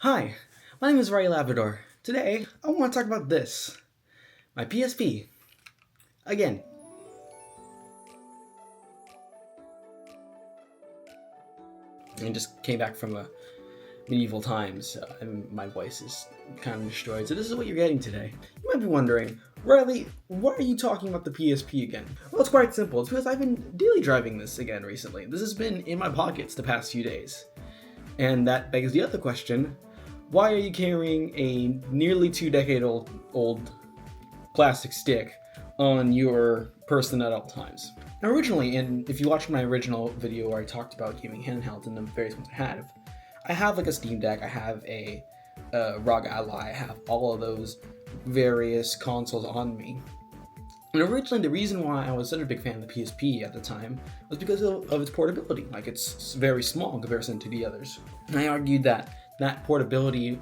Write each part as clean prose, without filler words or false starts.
Hi, my name is Ray Labrador. Today, I want to talk about this. My PSP. Again. I just came back from medieval times, and my voice is kind of destroyed, so this is what you're getting today. You might be wondering, Riley, why are you talking about the PSP again? Well, it's quite simple. It's because I've been daily driving this again recently. This has been in my pockets the past few days. And that begs the other question, why are you carrying a nearly 2 decade old plastic stick on your person at all times? Now, originally, and if you watched my original video where I talked about gaming handhelds and the various ones I have like a Steam Deck, I have a ROG Ally, I have all of those various consoles on me. And originally, the reason why I was such a big fan of the PSP at the time was because of its portability. Like, it's very small in comparison to the others. And I argued that that portability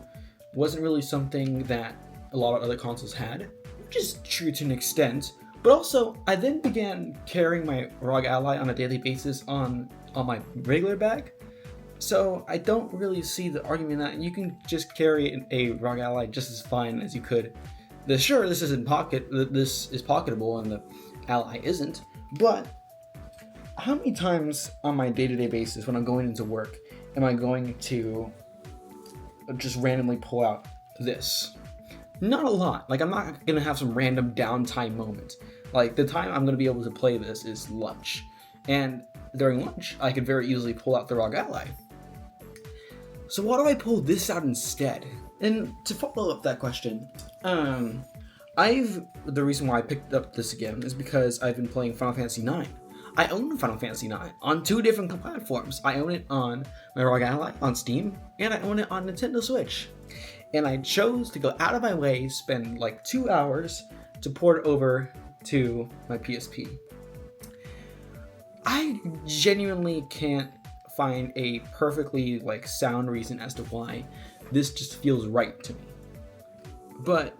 wasn't really something that a lot of other consoles had, which is true to an extent. But also, I then began carrying my ROG Ally on a daily basis on my regular bag. So I don't really see the argument that you can just carry a ROG Ally just as fine as you could. This isn't this is pocketable and the Ally isn't, but how many times on my day-to-day basis when I'm going into work am I going to just randomly pull out this? Not a lot. Like, I'm not gonna have some random downtime moment. Like, the time I'm gonna be able to play this is lunch. And during lunch, I could very easily pull out the ROG Ally. So why do I pull this out instead? And to follow up that question, the reason why I picked up this again is because I've been playing Final Fantasy IX. I own Final Fantasy IX on 2 different platforms. I own it on my ROG Ally on Steam, and I own it on Nintendo Switch. And I chose to go out of my way, spend like 2 hours to port it over to my PSP. I genuinely can't find a perfectly sound reason as to why this just feels right to me. But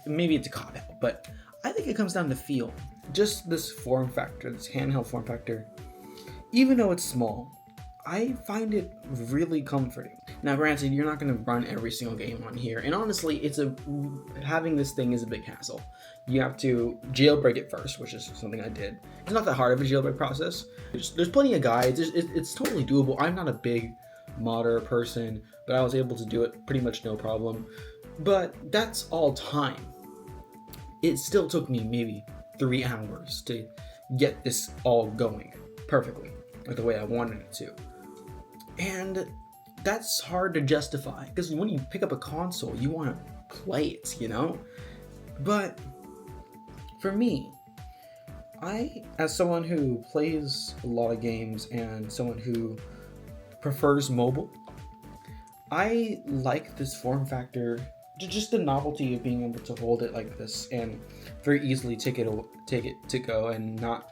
maybe it's a cop out, but I think it comes down to feel. Just this form factor, this handheld form factor, even though it's small, I find it really comforting. Now, granted, you're not going to run every single game on here, and honestly, having this thing is a big hassle. You have to jailbreak it first, which is something I did. It's not that hard of a jailbreak process. There's plenty of guides. It's totally doable. I'm not a big modder person, but I was able to do it pretty much no problem. But that's all time. It still took me maybe 3 hours to get this all going perfectly, like the way I wanted it to. And that's hard to justify, because when you pick up a console, you want to play it, you know? But for me, as someone who plays a lot of games and someone who prefers mobile, I like this form factor, just the novelty of being able to hold it like this and very easily take it to go and not,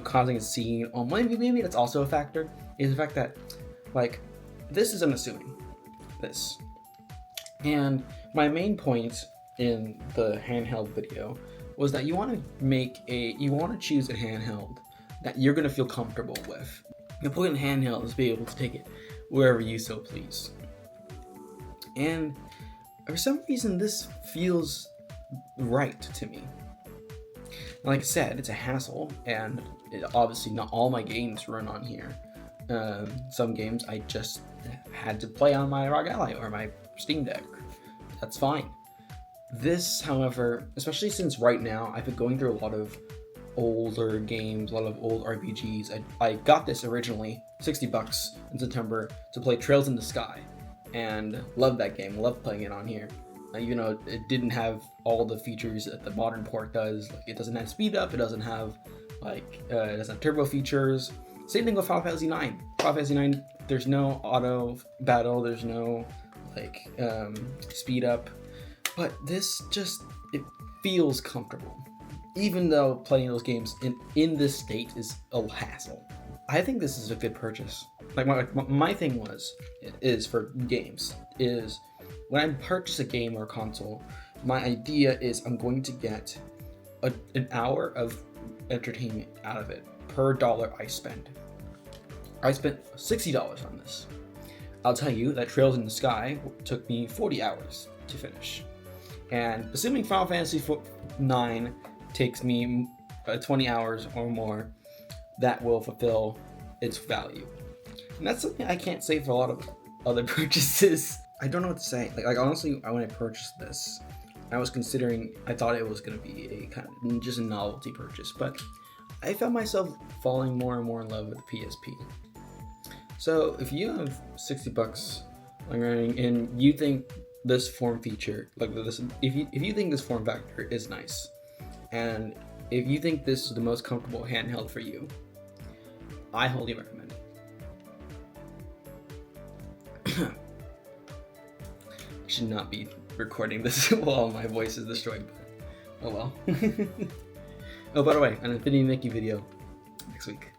causing a scene. Or maybe that's also a factor, is the fact that, this is unassuming. This. And my main point in the handheld video was that you want to choose a handheld that you're going to feel comfortable with. The important handheld is be able to take it wherever you so please. And for some reason, this feels right to me. Like I said, it's a hassle, and obviously not all my games run on here. Some games I just had to play on my ROG Ally or my Steam Deck. That's fine. This, however, especially since right now I've been going through a lot of older games, a lot of old RPGs. I got this originally, $60 in September, to play Trails in the Sky, and loved that game, loved playing it on here. Even though it didn't have all the features that the modern port does. Like, it doesn't have speed up, it doesn't have it doesn't have turbo features. Same thing with Final Fantasy IX. Final Fantasy IX, there's no auto battle, there's no speed up, but this it feels comfortable, even though playing those games in this state is a hassle. I think this is a good purchase. My thing is for games is when I purchase a game or a console, my idea is I'm going to get an hour of entertainment out of it per dollar I spend. I spent $60 on this. I'll tell you that Trails in the Sky took me 40 hours to finish. And assuming Final Fantasy IX takes me 20 hours or more, that will fulfill its value. And that's something I can't say for a lot of other purchases. I don't know what to say. Like honestly, when I purchased this, I was considering, I thought it was going to be a kind of just a novelty purchase, but I found myself falling more and more in love with the PSP. So if you have $60 and you think this form feature, like this, if you think this form factor is nice, and if you think this is the most comfortable handheld for you, I highly recommend it. I should not be recording this while my voice is destroyed, but oh well. Oh, by the way, an Infinity Mickey video next week.